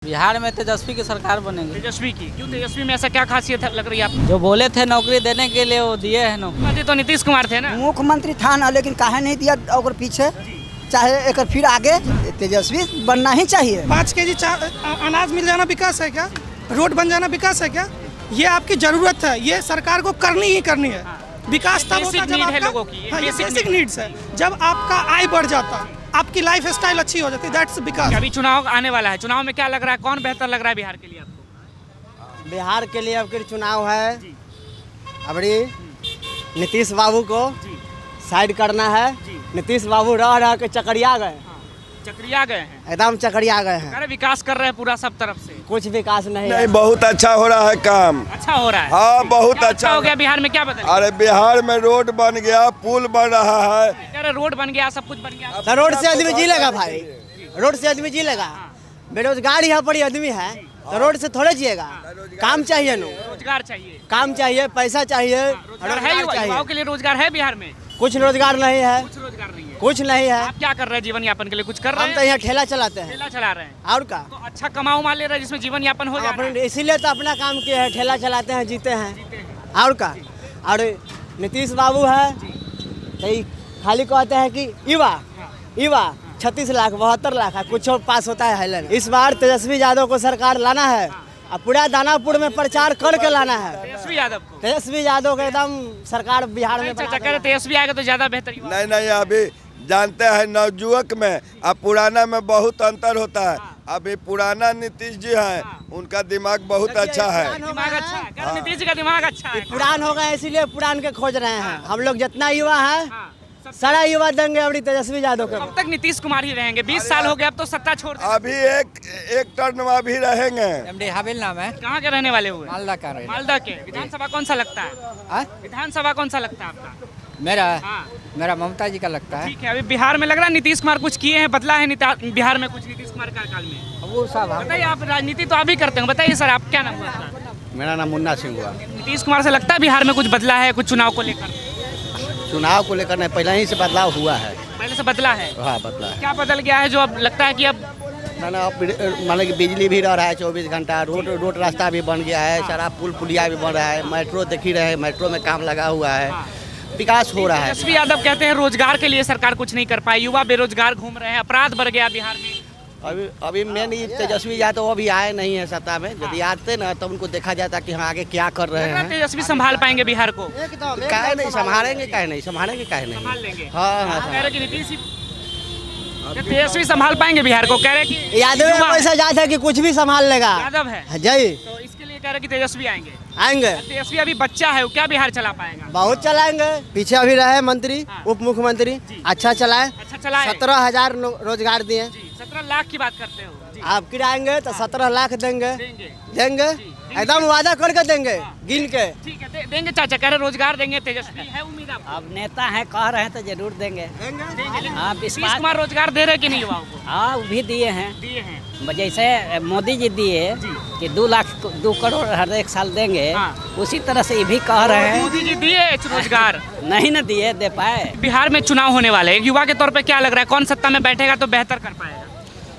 बिहार में तेजस्वी की सरकार बनेगी। तेजस्वी की क्यों? तेजस्वी में ऐसा क्या खासियत लग रही है आपको? जो बोले थे नौकरी देने के लिए वो दिए हैं नौकरी। मुख्यमंत्री तो नीतीश कुमार थे ना। मुख्यमंत्री था ना, लेकिन काहे नहीं दिया और पीछे चाहे एक फिर आगे तेजस्वी बनना ही चाहिए। 5 केजी अनाज मिल जाना विकास है क्या? रोड बन जाना विकास है क्या? ये आपकी जरूरत है, ये सरकार को करनी ही करनी है। विकास तब होता जब आपका बेसिक नीड्स है, जब आपका आय बढ़ जाता, आपकी लाइफ स्टाइल अच्छी हो जाती, दैट्स विकास। अभी चुनाव आने वाला है, चुनाव में क्या लग रहा है, कौन बेहतर लग रहा है बिहार के लिए आपको? बिहार के लिए अब चुनाव है, अबड़ी नीतीश बाबू को साइड करना है। नीतीश बाबू रह के चकरिया गए, चक्रिया गए हैं, एकदम चकरिया गए हैं। अरे विकास कर रहे हैं पूरा सब तरफ से। कुछ विकास नहीं नहीं, बहुत अच्छा हो रहा है काम। अच्छा हो रहा है। हाँ, बहुत क्या अच्छा हो गया बिहार में, क्या बदल? अरे बिहार में रोड बन गया, पुल बन रहा है। अरे रोड बन गया, सब कुछ बन गया। तो रोड से आदमी जी लेगा भाई, रोड से आदमी जी लेगा। बेरोजगार यहाँ पर आदमी है तो रोड से थोड़े जिएगा। काम चाहिए नो, रोजगार चाहिए, काम चाहिए, पैसा चाहिए, रोजगार है। युवाओं के लिए रोजगार है बिहार में? कुछ रोजगार नहीं है, कुछ रोजगार नहीं है। कुछ नहीं है। आप क्या कर रहे हैं जीवन यापन के लिए? कुछ कर रहे हम तो हैं? यहाँ ठेला चलाते हैं। ठेला चला रहे हैं। और का तो अच्छा कमाओ मा ले रहे हैं जिसमें जीवन यापन हो जा रहा है। इसीलिए तो अपना काम किए हैं, ठेला चलाते हैं, जीते हैं। और का और नीतीश बाबू है तो ये खाली कहते हैं कि युवा 36 लाख 72 लाख है, कुछ पास होता है हाईलैंड। इस बार तेजस्वी यादव को सरकार लाना है और पूरा दानापुर में प्रचार करके लाना है। तेजस्वी यादव को, तेजस्वी यादव को एकदम सरकार बिहार में अच्छा करे तेजस्वी आएगा तो ज्यादा बेहतर युवा। नहीं, अभी जानते हैं नवयुवक में अब पुराना में बहुत अंतर होता है। अभी पुराना नीतीश जी हैं, उनका दिमाग बहुत अच्छा है। दिमाग अच्छा है, क्या नीतीश जी का दिमाग अच्छा है? पुरान हो गए इसीलिए पुरान के खोज रहे हैं। हम लोग जितना युवा है सारा युवा देंगे अभी तेजस्वी यादव को। कब तक नीतीश कुमार ही रहेंगे? 20 साल हो गए, अब तो सत्ता छोड़ देंगे। अभी एक टर्न में अभी रहेंगे। एमडी हाबिल नाम है। कहाँ के रहने वाले हुए? मालदा का रहे। मालदा के। विधानसभा कौन सा लगता है? विधानसभा कौन सा लगता है आपका? मेरा ममता जी का लगता है। ठीक है, अभी बिहार में लग रहा है नीतीश कुमार कुछ किए हैं, बदला है बिहार में कुछ नीतीश कुमार कार्यकाल में? वो सब बताइए, आप राजनीति तो अभी करते हैं, बताइए सर आप क्या नाम हुआ आपका? मेरा नाम मुन्ना सिंह हुआ। नीतीश कुमार से लगता है बिहार में कुछ बदला है, कुछ चुनाव को लेकर? चुनाव को लेकर नहीं, पहले ही से बदलाव हुआ है। पहले से बदला है? हाँ, बदला है। क्या बदल गया है जो अब लगता है कि अब? ना मतलब कि बिजली भी रह रहा है 24 घंटा, रोड रास्ता भी बन गया है, सारा पुल पुलिया भी बन रहा है, मेट्रो देख ही रहे, मेट्रो में काम लगा हुआ है, विकास हो रहा है। तेजस्वी यादव कहते हैं रोजगार के लिए सरकार कुछ नहीं कर पाई, युवा बेरोजगार घूम रहे हैं, अपराध बढ़ गया बिहार में। अभी मेन तेजस्वी यादव अभी आए नहीं है सत्ता में। यदि आते ना तो उनको देखा जाता कि हम आगे क्या कर रहे हैं। तेजस्वी संभाल पाएंगे बिहार को? काहे नहीं संभालेंगे, काहे नहीं संभाल लेंगे। हाँ, कह रहे कि नीतीश तेजस्वी संभाल पाएंगे बिहार को? कह रहे कि यादव में पैसा जाता है कि कुछ भी संभाल लेगा। यादव है जय तो इसके लिए कह रहे कि तेजस्वी आएंगे। आएंगे। तेजस्वी अभी बच्चा है, वो क्या बिहार चला पाएगा? बहुत चलाएंगे। पीछे अभी रहे मंत्री, उप मुख्यमंत्री, अच्छा चलाए। 17,000 रोजगार दिए। 17 लाख की बात करते हो जी। आप गिराएंगे तो 17 लाख देंगे। एकदम वादा करके देंगे, गिन के। ठीक है, देंगे चाचा, कह रहे रोजगार देंगे। तेजस्वी है उम्मीद आपको? अब नेता हैं, कह रहे हैं तो जरूर देंगे। हाँ, नीतीश कुमार रोजगार दे रहे कि नहीं युवाओं को? हाँ, वो भी दिए हैं। दिए हैं। जैसे मोदी जी दिए कि 2 करोड़ हर एक साल देंगे, उसी तरह से ये भी कह रहे हैं। मोदी जी दिए रोजगार? नहीं न दिए, दे पाए। बिहार में चुनाव होने वाले हैं, युवा के तौर पे क्या लग रहा है, कौन सत्ता में बैठेगा तो बेहतर कर पाएगा?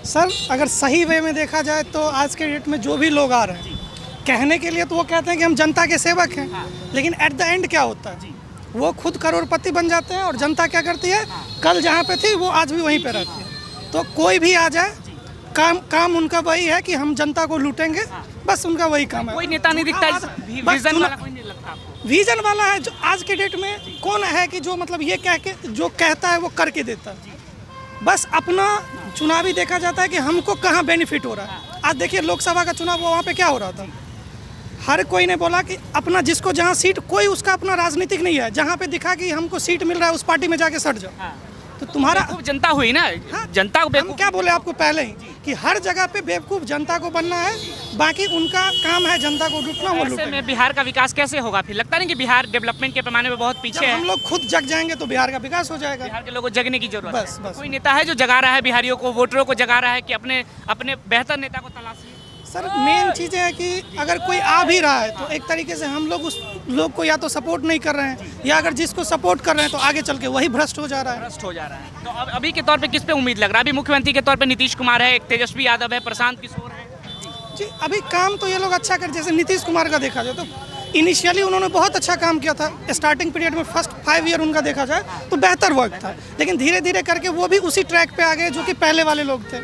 सर, अगर सही वे में देखा जाए तो आज के डेट में जो भी लोग आ रहे हैं कहने के लिए तो वो कहते हैं कि हम जनता के सेवक हैं, लेकिन एट द एंड क्या होता है, वो खुद करोड़पति बन जाते हैं और जनता क्या करती है, कल जहाँ पे थी वो आज भी वहीं पे रहती है। तो कोई भी आ जाए, काम उनका वही है कि हम जनता को लूटेंगे, बस उनका वही काम है। कोई नेता नहीं दिखता विजन वाला, कोई नहीं लगता आपको? विजन वाला है जो आज के डेट में कौन है कि जो मतलब ये कह के जो कहता है वो करके देता है। बस अपना चुनावी देखा जाता है कि हमको कहाँ बेनिफिट हो रहा है। आज देखिए लोकसभा का चुनाव वहाँ पे क्या हो रहा था, हर कोई ने बोला कि अपना जिसको जहाँ सीट, कोई उसका अपना राजनीतिक नहीं है, जहाँ पे दिखा कि हमको सीट मिल रहा है उस पार्टी में जाके सट जाओ। तो तुम्हारा जनता हुई ना, जनता को हम क्या बोले आपको पहले ही कि हर जगह पे बेवकूफ जनता को बनना है, बाकी उनका काम है जनता को लूटना, वो लूटेंगे। में बिहार का विकास कैसे होगा फिर? लगता नहीं कि बिहार डेवलपमेंट के पैमाने में बहुत पीछे है? हम लोग खुद जग जाएंगे तो बिहार का विकास हो जाएगा। बिहार के लोगों को जगने की जरूरत है। बस। कोई नेता है जो जगा रहा है बिहारियों को, वोटरों को जगा रहा है कि अपने बेहतर नेता को तलाशिए? सर, मेन चीज़ें है कि अगर कोई आ भी रहा है तो एक तरीके से हम लोग उस लोग को या तो सपोर्ट नहीं कर रहे हैं, या अगर जिसको सपोर्ट कर रहे हैं तो आगे चल के वही भ्रष्ट हो जा रहा है। तो अभी के तौर पे किस पे उम्मीद लग रहा है? अभी मुख्यमंत्री के तौर पे नीतीश कुमार है, एक तेजस्वी यादव है, प्रशांत किशोर है, जी अभी काम तो ये लोग अच्छा कर, जैसे नीतीश कुमार का देखा जाए तो इनिशियली उन्होंने बहुत अच्छा काम किया था। स्टार्टिंग पीरियड में फर्स्ट 5 ईयर उनका देखा जाए तो बेहतर वर्क था, लेकिन धीरे धीरे करके वो भी उसी ट्रैक पे आ गए जो कि पहले वाले लोग थे।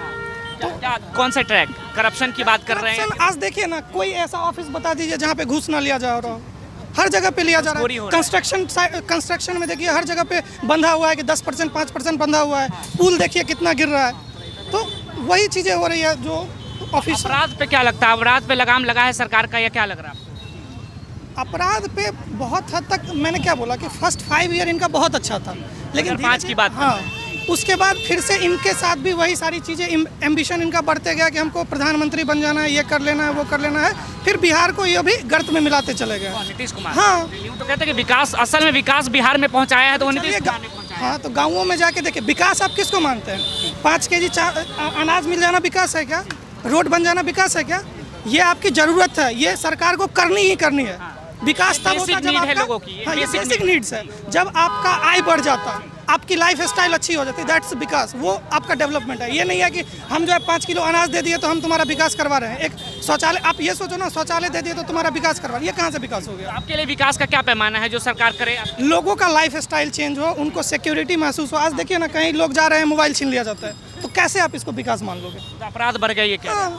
तो क्या कौन सा ट्रैक? करप्शन की बात कर रहे हैं? आज देखिए ना, कोई ऐसा ऑफिस बता दीजिए जहाँ पे घूस ना लिया जा रहा हो। हर जगह पे लिया जा रहा है। कंस्ट्रक्शन में देखिए हर जगह पे बंधा हुआ है कि 10% 5% बंधा हुआ है। पुल देखिए कितना गिर रहा है। तो वही चीज़ें हो रही है जो ऑफिस। अपराध पे क्या लगता है? अपराध पे लगाम लगा है सरकार का, या क्या लग रहा है आपको? अपराध पे बहुत हद तक मैंने क्या बोला कि फर्स्ट 5 ईयर इनका बहुत अच्छा था, लेकिन 5 की बात हाँ, उसके बाद फिर से इनके साथ भी वही सारी चीज़ें, एम्बिशन इनका बढ़ते गया कि हमको प्रधानमंत्री बन जाना है, ये कर लेना है, वो कर लेना है। फिर बिहार को ये भी गर्त में मिलाते चले गए नीतीश कुमार। हाँ, यूं तो कहते हैं कि विकास, असल में विकास बिहार में पहुंचाया है तो वो नीतीश कुमार ने पहुंचाया। हाँ, तो गाँवों में जाके देखिए विकास आप किसको मानते हैं? 5 kg अनाज मिल जाना विकास है क्या? रोड बन जाना विकास है क्या? ये आपकी ज़रूरत है, ये सरकार को करनी ही करनी है। विकास तब होता है जब आपका, ये बेसिक नीड्स है, जब आपका आय बढ़ जाता है, आपकी लाइफ स्टाइल अच्छी हो जाती है, दैट्स विकास। वो आपका डेवलपमेंट है। ये नहीं है कि हम जो है 5 किलो अनाज दे दिए तो हम तुम्हारा विकास करवा रहे हैं। एक शौचालय, आप ये सोचो ना, शौचालय दे दिए तो तुम्हारा विकास करवा रहे हैं। ये कहाँ से विकास हो गया? आपके लिए विकास का क्या पैमाना है जो सरकार करे? लोगों का लाइफ स्टाइल चेंज हो, उनको सिक्योरिटी महसूस हो। आज देखिए ना, कहीं लोग जा रहे हैं, मोबाइल छीन लिया जाता है, तो कैसे आप इसको विकास मान लोगे? अपराध बढ़ गए, ये क्या?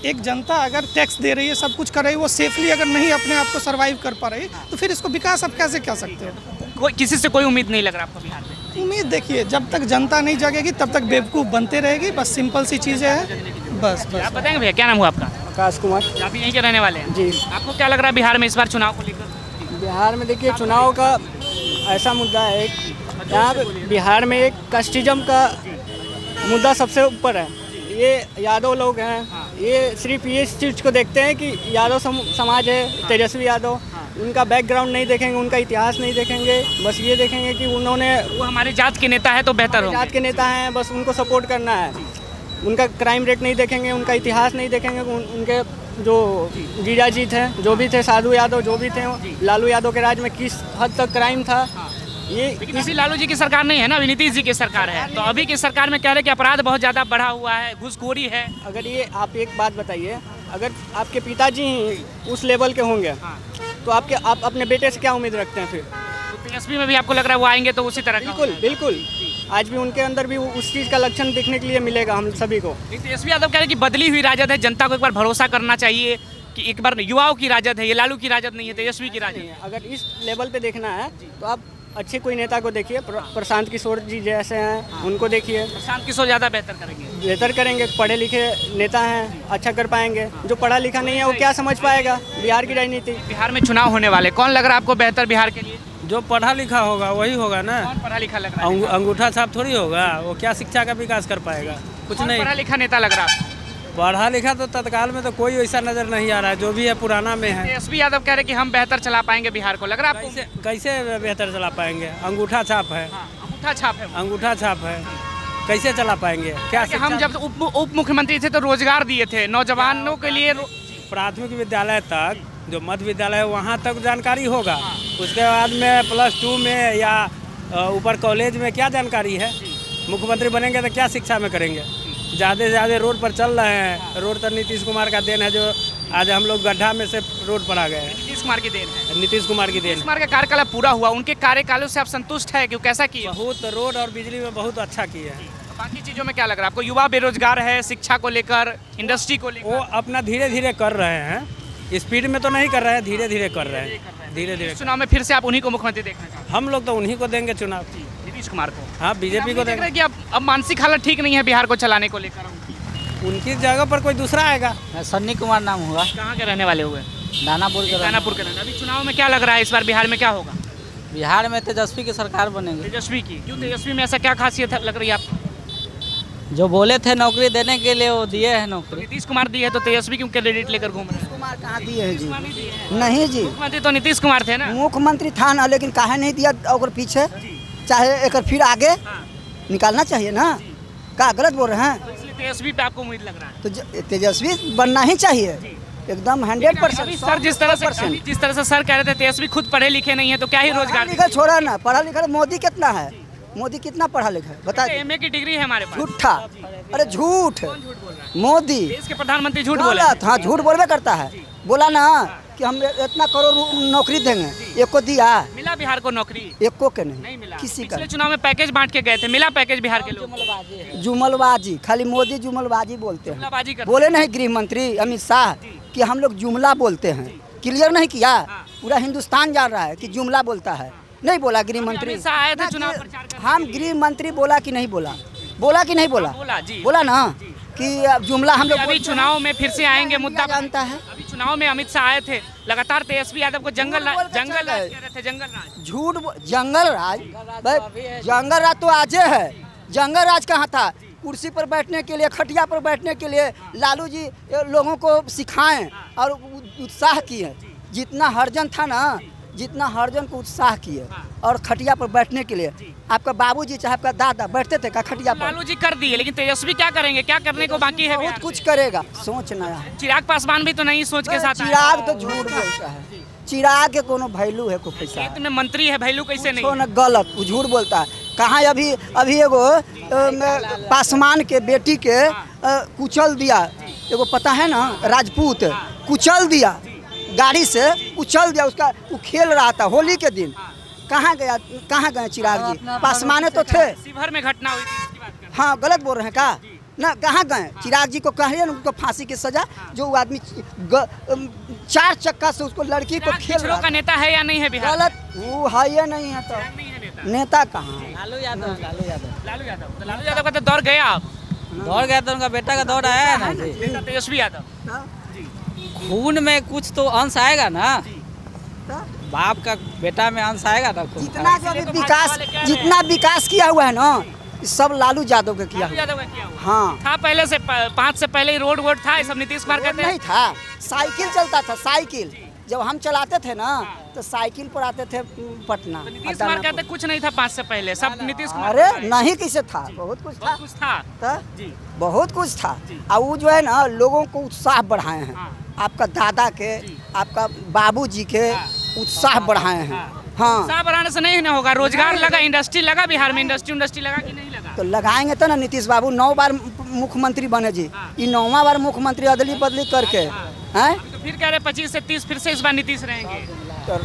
एक जनता अगर टैक्स दे रही है, सब कुछ कर रही है, वो सेफली अगर नहीं अपने आप को सर्वाइव कर पा रही, तो फिर इसको विकास आप कैसे कह सकते हो? कोई किसी से कोई उम्मीद नहीं लग रहा आपको बिहार में? उम्मीद देखिए, जब तक जनता नहीं जगेगी तब तक बेवकूफ़ बनते रहेगी। बस सिंपल सी चीज़ें हैं, बस। आप बताएंगे भैया, क्या नाम हुआ आपका? आकाश कुमार आप यहीं के रहने वाले हैं? जी। आपको क्या लग रहा है बिहार में इस बार चुनाव को लेकर? बिहार में देखिए चुनाव का ऐसा मुद्दा है, यहाँ पे बिहार में एक कास्टिज्म का मुद्दा सबसे ऊपर है। ये यादव लोग हैं, ये सिर्फ ये चीज़ को देखते हैं कि यादव समाज है, तेजस्वी यादव, उनका बैकग्राउंड नहीं देखेंगे, उनका इतिहास नहीं देखेंगे, बस ये देखेंगे कि उन्होंने, वो हमारे जात के नेता है तो बेहतर हो, जात के नेता हैं, बस उनको सपोर्ट करना है। उनका क्राइम रेट नहीं देखेंगे, उनका इतिहास नहीं देखेंगे। उनके जो जीजा जी थे, जो भी थे, साधु यादव जो भी थे, लालू यादव के राज में किस हद तक क्राइम था, ये इसी लालू जी की सरकार नहीं है ना, अभी नीतीश जी की सरकार है। तो अभी की सरकार में कह रहे कि अपराध बहुत ज़्यादा बढ़ा हुआ है, घूसखोरी है। अगर ये आप एक बात बताइए, अगर आपके पिताजी उस लेवल के होंगे तो आप अपने बेटे से क्या उम्मीद रखते हैं? फिर तेजस्वी में भी आपको लग रहा है वो आएंगे तो उसी तरह का? बिल्कुल बिल्कुल, आज भी उनके अंदर भी उस चीज़ का लक्षण देखने के लिए मिलेगा हम सभी को। तेजस्वी यादव कह रहे कि बदली हुई राजद है, जनता को एक बार भरोसा करना चाहिए कि एक बार युवाओं की राजद है, ये लालू की राजद नहीं है, तेजस्वी की राजद है। अगर इस लेवल पे देखना है तो आप अच्छे कोई नेता को देखिए, प्रशांत किशोर जी जैसे हैं उनको देखिए। प्रशांत किशोर ज़्यादा बेहतर करेंगे, पढ़े लिखे नेता हैं, अच्छा कर पाएंगे। जो पढ़ा लिखा नहीं है वो क्या समझ पाएगा बिहार की राजनीति? बिहार में चुनाव होने वाले, कौन लग रहा है आपको बेहतर बिहार के लिए? जो पढ़ा लिखा होगा वही होगा ना। कौन पढ़ा लिखा लग रहा है? अंगूठा छाप थोड़ी होगा, वो क्या शिक्षा का विकास कर पाएगा? कुछ नहीं। पढ़ा लिखा नेता लग रहा है? पढ़ा लिखा तो तत्काल में तो कोई ऐसा नजर नहीं आ रहा है, जो भी है पुराना में है। तेजस्वी यादव कह रहे कि हम बेहतर चला पाएंगे बिहार को, लग रहा है आपको? कैसे बेहतर चला पाएंगे? अंगूठा छाप है, अंगूठा छाप है, अंगूठा छाप है, कैसे चला पाएंगे? क्या कि हम जब उप मुख्यमंत्री थे तो रोजगार दिए थे नौजवानों के लिए। प्राथमिक विद्यालय तक, जो मध्य विद्यालय है वहाँ तक जानकारी होगा, उसके बाद में +2 में या ऊपर कॉलेज में क्या जानकारी है? मुख्यमंत्री बनेंगे तो क्या शिक्षा में करेंगे? ज़्यादा से ज़्यादा रोड पर चल रहे हैं। रोड तो नीतीश कुमार का देन है, जो आज हम लोग गड्ढा में से रोड पर आ गए हैं। नीतीश कुमार की देन है? नीतीश कुमार की देन। नीतीश कुमार का कार्यकाल पूरा हुआ, उनके कार्यकालों से आप संतुष्ट है कि कैसा किया? बहुत, रोड और बिजली में बहुत अच्छा किया है। बाकी चीज़ों में क्या लग रहा है आपको? युवा बेरोजगार है, शिक्षा को लेकर, इंडस्ट्री को लेकर? वो अपना धीरे धीरे कर रहे हैं, स्पीड में तो नहीं कर रहे हैं, धीरे धीरे कर रहे हैं, धीरे धीरे। चुनाव में फिर से आप उन्हीं को मुख्यमंत्री देखना चाहते हैं? हम लोग तो उन्हीं को देंगे चुनाव, नीतीश कुमार को। हाँ, बीजेपी को देंगे। कि अब मानसिक हालत ठीक नहीं है बिहार को चलाने को लेकर? उनकी जगह पर कोई दूसरा आएगा। सन्नी कुमार नाम हुआ। कहाँ के रहने वाले हुए? दानापुर के। दानापुर के रहने। अभी चुनाव में क्या लग रहा है इस बार बिहार में क्या होगा? बिहार में तेजस्वी की सरकार बनेगी। तेजस्वी की? क्यों तेजस्वी में ऐसा क्या खासियत लग रही है आपको? जो बोले थे नौकरी देने के लिए वो दिए हैं नौकरी। नीतीश कुमार दिए है तो तेजस्वी क्यों क्रेडिट लेकर घूम रहे हैं? कुमार कहाँ दिए है जी? नहीं जी, मुख्यमंत्री तो नीतीश कुमार थे ना। मुख्यमंत्री था ना, लेकिन काहे नहीं दिया? और पीछे चाहे एक फिर आगे निकालना चाहिए ना। क्या गलत बोल रहे हैं? इसलिए तेजस्वी पे आपको उम्मीद लग रहा है? तो तेजस्वी बनना ही चाहिए एकदम 100%। सर जिस तरह से सर कह रहे थे तेजस्वी खुद पढ़े लिखे नहीं है तो क्या ही रोजगार? लिखा छोड़ा ना, पढ़ा लिखा मोदी कितना है? मोदी कितना पढ़ा लिखा है बता एमए की डिग्री है हमारे पास। झूठा, अरे झूठ, मोदी देश के प्रधानमंत्री झूठ बोले। गलत, हाँ झूठ बोलबे करता है। बोला ना कि हम इतना करोड़ नौकरी देंगे, एको दिया? मिला बिहार को नौकरी? एको के नहीं नहीं मिला। किसी का। पिछले चुनाव में पैकेज बांट के गए थे, मिला पैकेज बिहार के लोग? जुमलबाजी, खाली मोदी जुमलबाजी बोलते हैं। जुमलाबाजी करते बोले नहीं गृह मंत्री अमित शाह कि हम लोग जुमला बोलते हैं, क्लियर नहीं किया? पूरा हिंदुस्तान जान रहा है कि जुमला बोलता है। नहीं बोला गृह मंत्री? अमित शाह आए थे चुनाव प्रचार करने हम गृह मंत्री बोला कि नहीं बोला? बोला कि नहीं बोला? बोला जी। बोला ना कि जुमला हम लोग अभी चुनाव में फिर से आएंगे मुद्दा पर। जानता है। अभी चुनाव में अमित शाह आए थे, लगातार तेजस्वी यादव को जंगल राज कह रहे थे। जंगल राज, झूठ जंगल राज, जंगल राज तो आजे है। जंगल राज कहाँ था? कुर्सी पर बैठने के लिए, खटिया पर बैठने के लिए लालू जी लोगों को सिखाएं और उत्साह किए। जितना हरजन था ना, जितना हरजन को उत्साह किए और खटिया पर बैठने के लिए। आपका बाबूजी चाहे आपका दादा बैठते थे का खटिया पर? लालू जी कर दिए, लेकिन तेजस्वी क्या करेंगे? क्या करने को बाकी है? बहुत कुछ करेगा, सोच नया है। चिराग पासवान भी तो नहीं सोच के साथ आए। चिराग तो झूठ बोलता है। चिराग के कोनो वैल्यू है, कोई पैसा खेत में मंत्री है, वैल्यू कैसे नहीं? ना गलत, वो झूठ बोलता है। कहाँ अभी एगो पासवान के बेटी के कुचल दिया, एगो पता है ना, राजपूत कुचल दिया, गाड़ी से कुचल दिया। उसका वो खेल रहा था होली के दिन। कहाँ गए चिराग जी? पासवाने तो थे। शिवहर में घटना हुई थी, उसकी बात कर। हाँ गलत बोल रहे हैं का ना? कहाँ गए? चिराग जी को कहिए ना उनको फांसी की सजा। जो वो आदमी 4 चक्का से उसको लड़की को खेल रहा का नेता है या नहीं है बिहार? गलत, वो है या नहीं है? तो नेता कहाँ है? लालू यादव का तो दौर गया। आप दौड़ गया तो उनका बेटा का दौड़ आया है ना जी। बेटा तेजस्वी यादव। खून में कुछ तो अंश आएगा ना, बाप का बेटा में अंश आएगा ना। खून जितना जो विकास, जितना विकास किया हुआ है ना, सब लालू यादव का किया हुआ। यादव का किया हुआ हाँ था। पहले से 5 से पहले ही रोड था, ये सब नीतीश कुमार कहते नहीं हैं। था, साइकिल चलता था। साइकिल जब हम चलाते थे ना तो साइकिल पर आते थे पटना। नीतीश कुमार कहते कुछ नहीं था 5 से पहले, सब नीतीश कुमार। अरे नहीं, किसे था? बहुत कुछ था। कुछ था तो बहुत कुछ था। और वो जो है ना, लोगों को उत्साह बढ़ाए हैं। आपका दादा के, आपका बाबूजी के उत्साह बढ़ाए हैं। हाँ, उत्साह बढ़ाने से नहीं ना होगा। रोजगार लगा, इंडस्ट्री लगा बिहार में, इंडस्ट्री लगा कि नहीं लगा? तो लगाएंगे तो ना। नीतीश बाबू 9 बार मुख्यमंत्री बने जी, ये 9वां बार मुख्यमंत्री अदली बदली करके हैं। तो फिर कह रहे 25 से 30 फिर से इस बार नीतीश रहेंगे। तो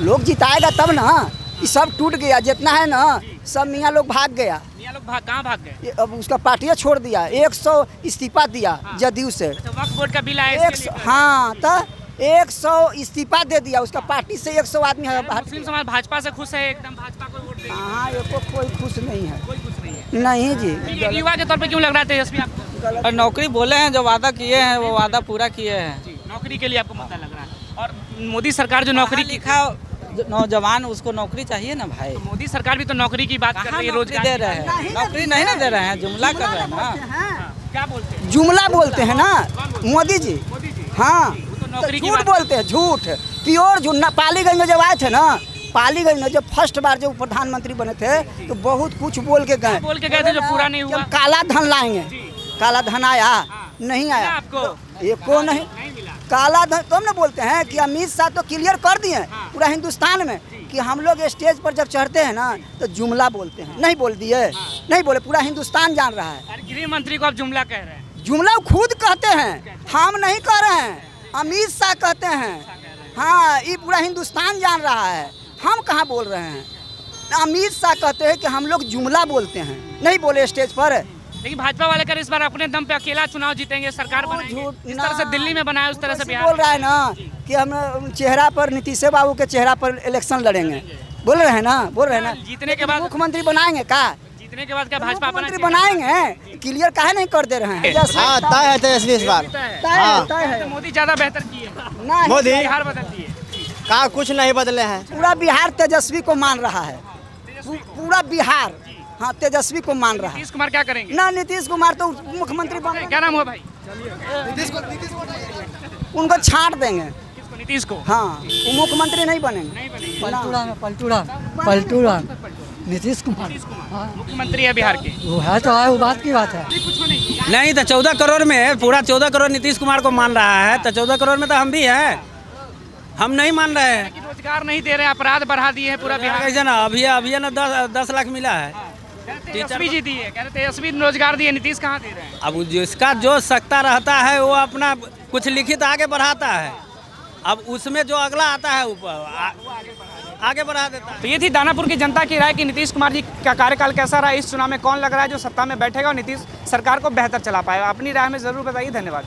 लोग जिताएगा तब ना। ये सब टूट गया, जितना है ना सब मियाँ लोग भाग गया। मियाँ लोग कहाँ भाग गए? अब उसका पार्टियाँ छोड़ दिया। 100 इस्तीफा दिया जदयू से। तो वक्फ बोर्ड का बिल आया इसके लिए। हाँ, तो 100 इस्तीफा दे दिया। उसका पार्टी से 100 आदमी मुस्लिम समाज भाजपा से खुश है एकदम, भाजपा को वोट देंगे। हाँ, एको कोई खुश नहीं है। कोई खुश नहीं है। नहीं जी। एक युवा के तौर पे क्यों लग रहा है तेजस्वी आपको? और नौकरी बोले हैं, जो वादा किए हैं वो वादा पूरा किए हैं। नौकरी के लिए आपको मुद्दा लग रहा है। और मोदी सरकार जो नौकरी लिखा नौजवान, उसको नौकरी चाहिए ना भाई। मोदी सरकार भी तो नौकरी की बात कर रही है, रोजगार दे रहे हैं। नौकरी नहीं ना दे रहे हैं, जुमला कर रहे हैं ना। क्या बोलते हैं? जुमला बोलते हैं ना मोदी जी। हाँ, नौकरी की झूठ बोलते हैं, झूठ, प्योर झूठ। पालीगंज में जब आए थे ना, पालीगंज में जब फर्स्ट बार जब प्रधानमंत्री बने थे तो बहुत कुछ बोल के गए जो पूरा नहीं हुआ। काला धन लाएंगे, काला धन आया नहीं आया आपको? एको नहीं काला धन। तो हम ना बोलते हैं कि अमित शाह तो क्लियर कर दिए पूरा हिंदुस्तान में कि हम लोग स्टेज पर जब चढ़ते हैं ना तो जुमला बोलते हैं। नहीं बोल दिए? नहीं बोले, पूरा हिंदुस्तान जान रहा है। गृह मंत्री को आप जुमला कह रहे हैं? जुमला खुद कहते हैं, हम नहीं कह रहे हैं, अमित शाह कहते हैं। हाँ, ये पूरा हिंदुस्तान जान रहा है, हम कहाँ बोल रहे हैं। अमित शाह कहते हैं कि हम लोग जुमला बोलते हैं, नहीं बोले स्टेज पर। लेकिन भाजपा वाले कर इस बार अपने दम पे अकेला चुनाव जीतेंगे, सरकार बनाएंगे। इस तरह से दिल्ली में बनाया, उस तरह से बिहार बोल रहा है ना कि हम चेहरा पर, नीतीश बाबू के चेहरा पर इलेक्शन लड़ेंगे। बोल रहे हैं ना, बोल रहे हैं ना। जीतने के बाद मुख्यमंत्री बनाएंगे का? जीतने के बाद क्या भाजपा मुख्यमंत्री बनाएंगे? क्लियर काहे नहीं कर दे रहे हैं? हाँ, तय है तेजस्वी इस बार। तय है। मोदी ज्यादा बेहतर किए, मोदी बिहार बदल दिए। कहा कुछ नहीं बदले हैं। पूरा बिहार तेजस्वी को मान रहा है, पूरा बिहार। हाँ, तेजस्वी को मान रहा है। नीतीश कुमार क्या करेंगे? ना, नीतीश कुमार तो मुख्यमंत्री बन, क्या नाम हुआ भाई? उनको छांट देंगे। किसको? नीतीश को? हाँ, वो मुख्यमंत्री नहीं बनेंगे। पलटूरा नीतीश कुमार मुख्यमंत्री है बिहार के, वो है तो है, वो बात की बात है। नहीं तो 14 करोड़ में पूरा 14 करोड़ नीतीश कुमार को मान रहा है, तो 14 करोड़ में तो हम भी हैं। हम नहीं मान रहे हैं। रोजगार नहीं दे रहे, अपराध बढ़ा दिए हैं पूरा बिहार। कैसे ना, अभी ना 10 लाख मिला है। तेजस्वी जी दिए, कह रहे तेजस्वी रोजगार दिए, नीतीश कहाँ दे रहे हैं? अब जिसका जो सकता रहता है वो अपना कुछ लिखित आगे बढ़ाता है, अब उसमें जो अगला आता है ऊपर आगे बढ़ा देता है। तो ये थी दानापुर की जनता की राय कि नीतीश कुमार जी का कार्यकाल कैसा रहा, इस चुनाव में कौन लग रहा है जो सत्ता में बैठेगा और नीतीश सरकार को बेहतर चला पाएगा। अपनी राय में जरूर बताइए। धन्यवाद।